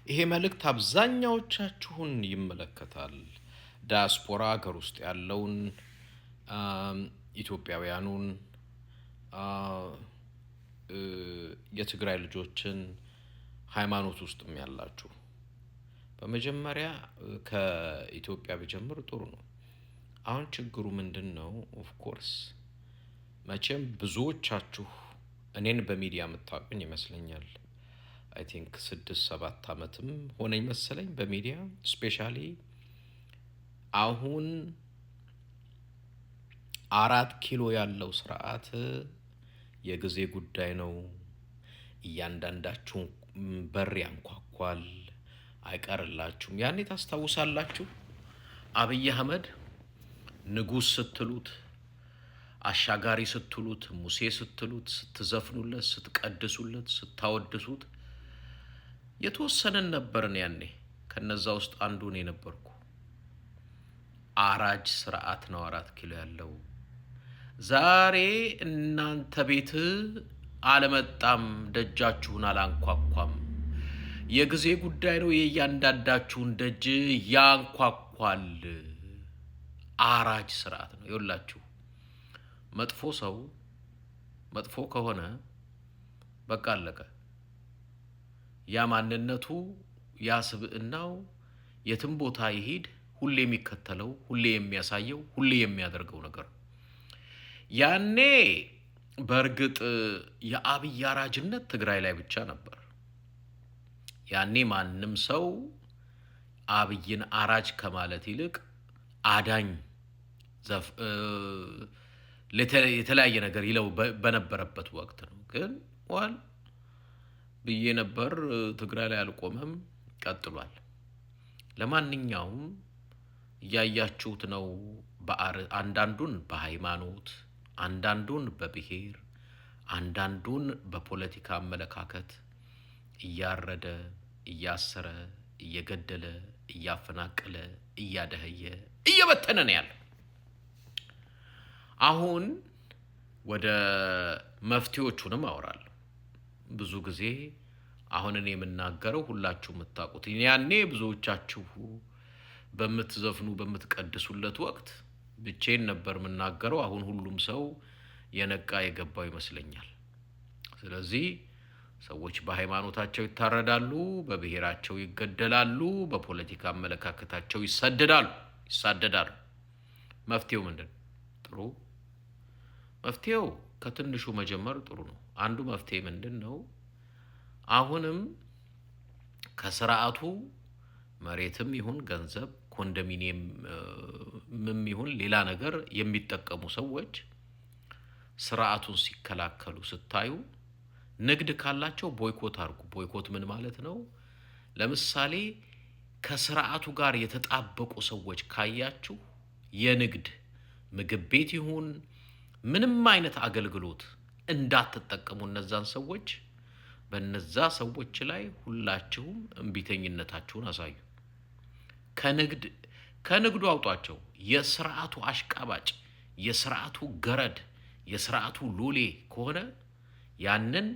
ይሄ መልእክት አብዛኛዎቻችሁን ይመለከታል። ዲያስፖራ ሀገር ውስጥ ያለውን አም፣ ኢትዮጵያውያኑን አ፣ እ፣ የትግራይ ልጆችን ሃይማኖት ውስጥም ያላችሁ በመጀመሪያ ከኢትዮጵያ ቢጀምር ጥሩ ነው። አሁን ችግሩ ምንድን ነው? ኦፍ ኮርስ መቼም ብዙዎቻችሁ እኔን በሚዲያ የምታውቁኝ ይመስለኛል። አይ ቲንክ 6 7 ዓመትም ሆነኝ መሰለኝ በሚዲያ ስፔሻሊ አሁን 4 ኪሎ ያለው ስርዓት የጊዜ ጉዳይ ነው። እያንዳንዳችሁ በር ያንኳኳል፣ አይቀርላችሁም። ያኔ ታስታውሳላችሁ አብይ አህመድ ንጉሥ ስትሉት፣ አሻጋሪ ስትሉት፣ ሙሴ ስትሉት፣ ስትዘፍኑለት፣ ስትቀድሱለት፣ ስታወድሱት የተወሰነን ነበርን። ያኔ ከነዛ ውስጥ አንዱ እኔ ነበርኩ። አራጅ ስርዓት ነው 4 ኪሎ ያለው። ዛሬ እናንተ ቤት አልመጣም፣ ደጃችሁን አላንኳኳም። የጊዜ ጉዳይ ነው። የእያንዳንዳችሁን ደጅ ያንኳኳል። አራጅ ስርዓት ነው። ይኸውላችሁ መጥፎ ሰው መጥፎ ከሆነ በቃ አለቀ። ያ ማንነቱ ያ ስብዕናው የትም ቦታ ይሄድ ሁሌ የሚከተለው ሁሌ የሚያሳየው ሁሌ የሚያደርገው ነገር ነው። ያኔ በእርግጥ የአብይ አራጅነት ትግራይ ላይ ብቻ ነበር። ያኔ ማንም ሰው አብይን አራጅ ከማለት ይልቅ አዳኝ የተለያየ ነገር ይለው በነበረበት ወቅት ነው። ግን ዋል ብዬ ነበር። ትግራይ ላይ አልቆመም፣ ቀጥሏል። ለማንኛውም እያያችሁት ነው። አንዳንዱን በሃይማኖት፣ አንዳንዱን በብሔር፣ አንዳንዱን በፖለቲካ አመለካከት እያረደ እያሰረ እየገደለ እያፈናቀለ እያደኸየ እየበተነ ነው ያለው። አሁን ወደ መፍትሄዎቹንም አወራለሁ። ብዙ ጊዜ አሁን እኔ የምናገረው ሁላችሁ የምታውቁት፣ ያኔ ብዙዎቻችሁ በምትዘፍኑ በምትቀድሱለት ወቅት ብቻዬን ነበር የምናገረው። አሁን ሁሉም ሰው የነቃ የገባው ይመስለኛል። ስለዚህ ሰዎች በሃይማኖታቸው ይታረዳሉ፣ በብሔራቸው ይገደላሉ፣ በፖለቲካ አመለካከታቸው ይሳደዳሉ። መፍትሄው ምንድን ነው? ጥሩ መፍትሄው ከትንሹ መጀመር ጥሩ ነው። አንዱ መፍትሄ ምንድን ነው? አሁንም ከስርዓቱ መሬትም ይሁን ገንዘብ ኮንዶሚኒየምም ይሁን ሌላ ነገር የሚጠቀሙ ሰዎች ስርዓቱን ሲከላከሉ ስታዩ፣ ንግድ ካላቸው ቦይኮት አድርጉ። ቦይኮት ምን ማለት ነው? ለምሳሌ ከስርዓቱ ጋር የተጣበቁ ሰዎች ካያችሁ የንግድ ምግብ ቤት ይሁን ምንም አይነት አገልግሎት እንዳትጠቀሙ እነዛን ሰዎች። በነዛ ሰዎች ላይ ሁላችሁም እምቢተኝነታችሁን አሳዩ። ከንግዱ አውጧቸው። የስርዓቱ አሽቃባጭ፣ የስርዓቱ ገረድ፣ የስርዓቱ ሎሌ ከሆነ ያንን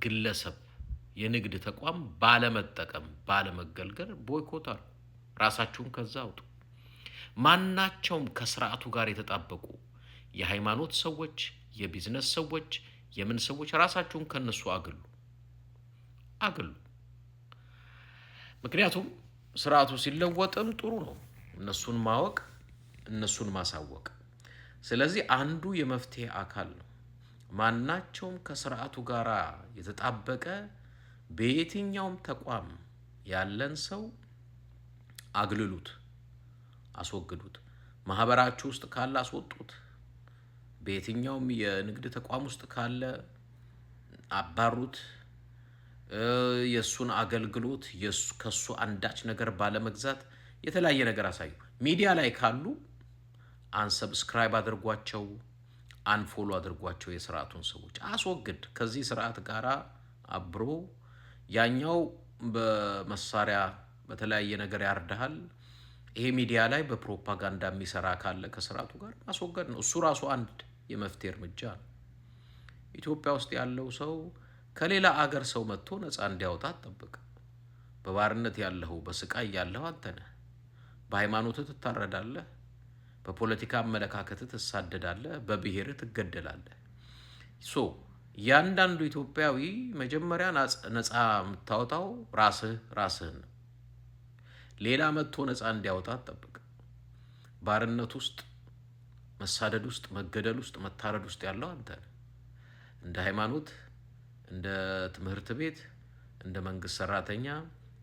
ግለሰብ የንግድ ተቋም ባለመጠቀም ባለመገልገል ቦይኮት አሉ። ራሳችሁን ከዛ አውጡ። ማናቸውም ከስርዓቱ ጋር የተጣበቁ የሃይማኖት ሰዎች፣ የቢዝነስ ሰዎች፣ የምን ሰዎች ራሳችሁን ከነሱ አግሉ። ምክንያቱም ስርዓቱ ሲለወጥም ጥሩ ነው እነሱን ማወቅ፣ እነሱን ማሳወቅ። ስለዚህ አንዱ የመፍትሄ አካል ነው። ማናቸውም ከስርዓቱ ጋር የተጣበቀ በየትኛውም ተቋም ያለን ሰው አግልሉት፣ አስወግዱት። ማህበራችሁ ውስጥ ካለ አስወጡት። በየትኛውም የንግድ ተቋም ውስጥ ካለ አባሩት። የሱን አገልግሎት ከሱ አንዳች ነገር ባለመግዛት የተለያየ ነገር አሳዩ። ሚዲያ ላይ ካሉ አንሰብስክራይብ አድርጓቸው፣ አንፎሎ አድርጓቸው። የስርዓቱን ሰዎች አስወግድ። ከዚህ ስርዓት ጋር አብሮ ያኛው በመሳሪያ በተለያየ ነገር ያርዳሃል። ይሄ ሚዲያ ላይ በፕሮፓጋንዳ የሚሰራ ካለ ከስርዓቱ ጋር ማስወገድ ነው። እሱ ራሱ አንድ የመፍትሄ እርምጃ ነው። ኢትዮጵያ ውስጥ ያለው ሰው ከሌላ አገር ሰው መጥቶ ነፃ እንዲያወጣ አትጠብቅ። በባርነት ያለኸው በስቃይ ያለኸው አንተ ነህ። በሃይማኖትህ ትታረዳለህ፣ በፖለቲካ አመለካከትህ ትሳደዳለህ፣ በብሔርህ ትገደላለህ። ሶ ያንዳንዱ ኢትዮጵያዊ መጀመሪያ ነፃ የምታወጣው ራስህን ነው። ሌላ መጥቶ ነፃ እንዲያወጣ አትጠብቅ። ባርነት ውስጥ፣ መሳደድ ውስጥ፣ መገደል ውስጥ፣ መታረድ ውስጥ ያለው አንተ ነህ። እንደ ሃይማኖት፣ እንደ ትምህርት ቤት፣ እንደ መንግስት ሰራተኛ፣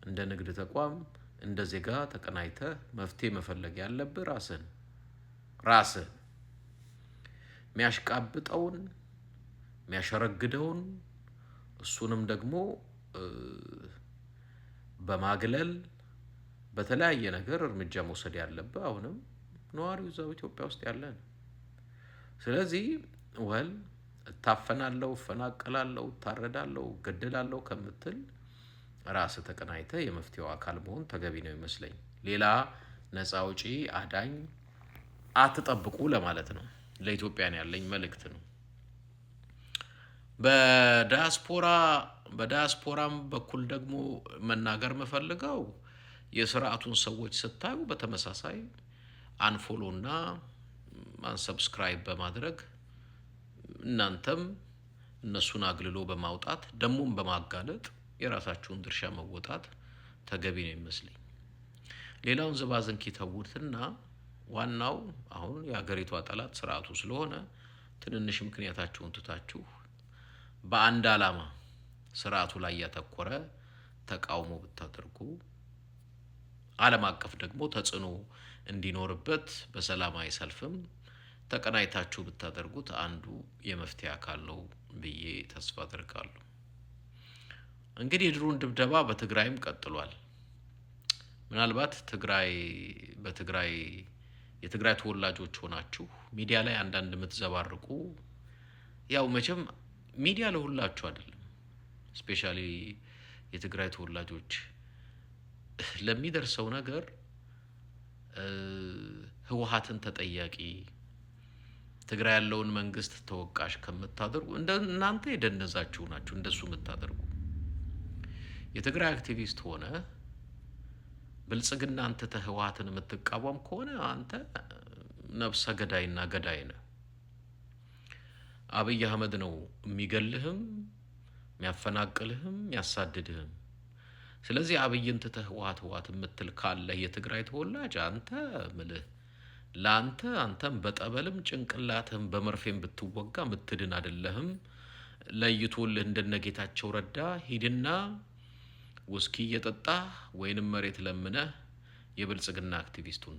እንደ ንግድ ተቋም፣ እንደ ዜጋ ተቀናይተህ መፍትሄ መፈለግ ያለብህ ራስህ የሚያሽቃብጠውን የሚያሸረግደውን እሱንም ደግሞ በማግለል በተለያየ ነገር እርምጃ መውሰድ ያለብህ አሁንም ነዋሪው እዛው ኢትዮጵያ ውስጥ ያለ ነው። ስለዚህ እታፈናለሁ፣ እፈናቀላለሁ፣ እታረዳለሁ፣ እገደላለሁ ከምትል ራስህ ተቀናይተህ የመፍትሄው አካል መሆን ተገቢ ነው ይመስለኝ። ሌላ ነፃ አውጪ አዳኝ አትጠብቁ ለማለት ነው። ለኢትዮጵያን ያለኝ መልእክት ነው። በዳያስፖራም በኩል ደግሞ መናገር የምፈልገው የስርዓቱን ሰዎች ስታዩ በተመሳሳይ አንፎሎና አንሰብስክራይብ በማድረግ እናንተም እነሱን አግልሎ በማውጣት ደሞም በማጋለጥ የራሳችሁን ድርሻ መወጣት ተገቢ ነው ይመስለኝ። ሌላውን ዝባዝንኪ ተውትና ዋናው አሁን የሀገሪቷ ጠላት ስርዓቱ ስለሆነ ትንንሽ ምክንያታችሁን ትታችሁ በአንድ ዓላማ ስርዓቱ ላይ ያተኮረ ተቃውሞ ብታደርጉ ዓለም አቀፍ ደግሞ ተጽዕኖ እንዲኖርበት በሰላማዊ ሰልፍም ተቀናይታችሁ ብታደርጉት አንዱ የመፍትሄ አካል ነው ብዬ ተስፋ አደርጋለሁ። እንግዲህ የድሮን ድብደባ በትግራይም ቀጥሏል። ምናልባት የትግራይ ተወላጆች ሆናችሁ ሚዲያ ላይ አንዳንድ የምትዘባርቁ ያው መቼም ሚዲያ ለሁላችሁ አይደለም። ስፔሻሊ የትግራይ ተወላጆች ለሚደርሰው ነገር ህወሓትን ተጠያቂ ትግራይ ያለውን መንግስት ተወቃሽ ከምታደርጉ እናንተ የደነዛችሁ ናችሁ። እንደሱ የምታደርጉ የትግራይ አክቲቪስት ሆነ ብልጽግና አንተ ህወሓትን የምትቃወም ከሆነ አንተ ነፍሰ ገዳይና ገዳይ ነህ። አብይ አህመድ ነው የሚገልህም የሚያፈናቅልህም የሚያሳድድህም። ስለዚህ አብይን ትተህ ህወሓት የምትል ካለ የትግራይ ተወላጅ አንተ ምልህ ለአንተ አንተም በጠበልም ጭንቅላትህም በመርፌም ብትወጋ ምትድን አይደለህም። ለይቶልህ እንደነጌታቸው ረዳ ሂድና ውስኪ እየጠጣ ወይንም መሬት ለምነህ የብልጽግና አክቲቪስቱን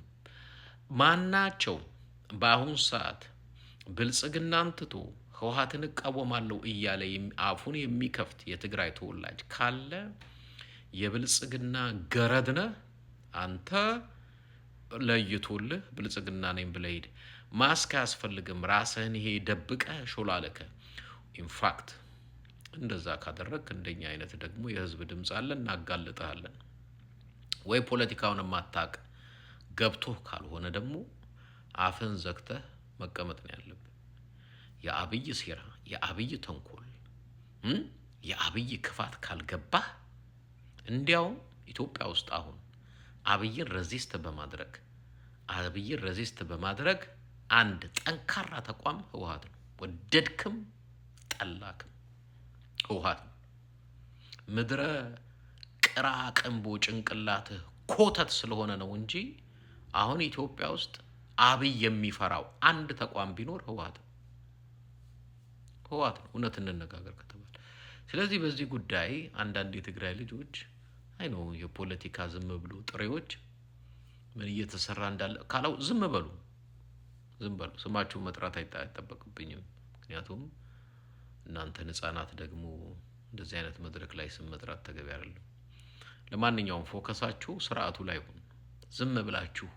ማናቸው በአሁን ሰዓት ብልጽግናን ትቶ ህወሓትን እቃወማለሁ እያለ አፉን የሚከፍት የትግራይ ተወላጅ ካለ የብልጽግና ገረድ ነህ አንተ። ለይቶልህ ብልጽግና ነኝ ብለህ ሂድ። ማስክ አያስፈልግም። ራስህን ይሄ ደብቀህ ሾላለከ ኢንፋክት እንደዛ ካደረግክ እንደኛ አይነት ደግሞ የህዝብ ድምፅ አለ፣ እናጋልጥሃለን። ወይ ፖለቲካውን ማታቅ ገብቶህ ካልሆነ ደግሞ አፍን ዘግተህ መቀመጥ ነው ያለብህ። የአብይ ሴራ፣ የአብይ ተንኮል፣ የአብይ ክፋት ካልገባህ እንዲያውም ኢትዮጵያ ውስጥ አሁን አብይን ረዚስት በማድረግ አንድ ጠንካራ ተቋም ህወሓት ነው። ወደድክም ጠላክም ህወሓት ነው። ምድረ ቅራቅንቦ ጭንቅላትህ ኮተት ስለሆነ ነው እንጂ አሁን ኢትዮጵያ ውስጥ አብይ የሚፈራው አንድ ተቋም ቢኖር ህወሓት ነው። እውነት እንነጋገር ከተባለ። ስለዚህ በዚህ ጉዳይ አንዳንድ የትግራይ ልጆች ነው የፖለቲካ ዝም ብሎ ጥሬዎች ምን እየተሰራ እንዳለ ካለው ዝም በሉ። ስማችሁን መጥራት አይጠበቅብኝም። ምክንያቱም እናንተ ህፃናት ደግሞ እንደዚህ አይነት መድረክ ላይ ስም መጥራት ተገቢ አይደለም። ለማንኛውም ፎከሳችሁ ስርዓቱ ላይ ሁን። ዝም ብላችሁ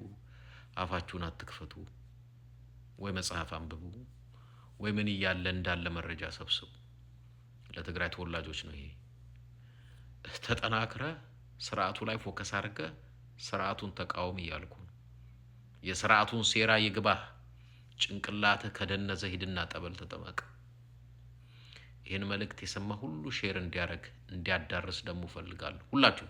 አፋችሁን አትክፈቱ። ወይ መጽሐፍ አንብቡ፣ ወይ ምን እያለ እንዳለ መረጃ ሰብስቡ። ለትግራይ ተወላጆች ነው ይሄ። ተጠናክረ ስርዓቱ ላይ ፎከስ አድርገ ስርዓቱን ተቃወም እያልኩ ነው። የስርዓቱን ሴራ ይግባህ። ጭንቅላትህ ከደነዘ ሂድና ጠበል ተጠመቅ። ይህን መልእክት የሰማ ሁሉ ሼር እንዲያደርግ እንዲያዳርስ ደግሞ ፈልጋለሁ። ሁላችሁ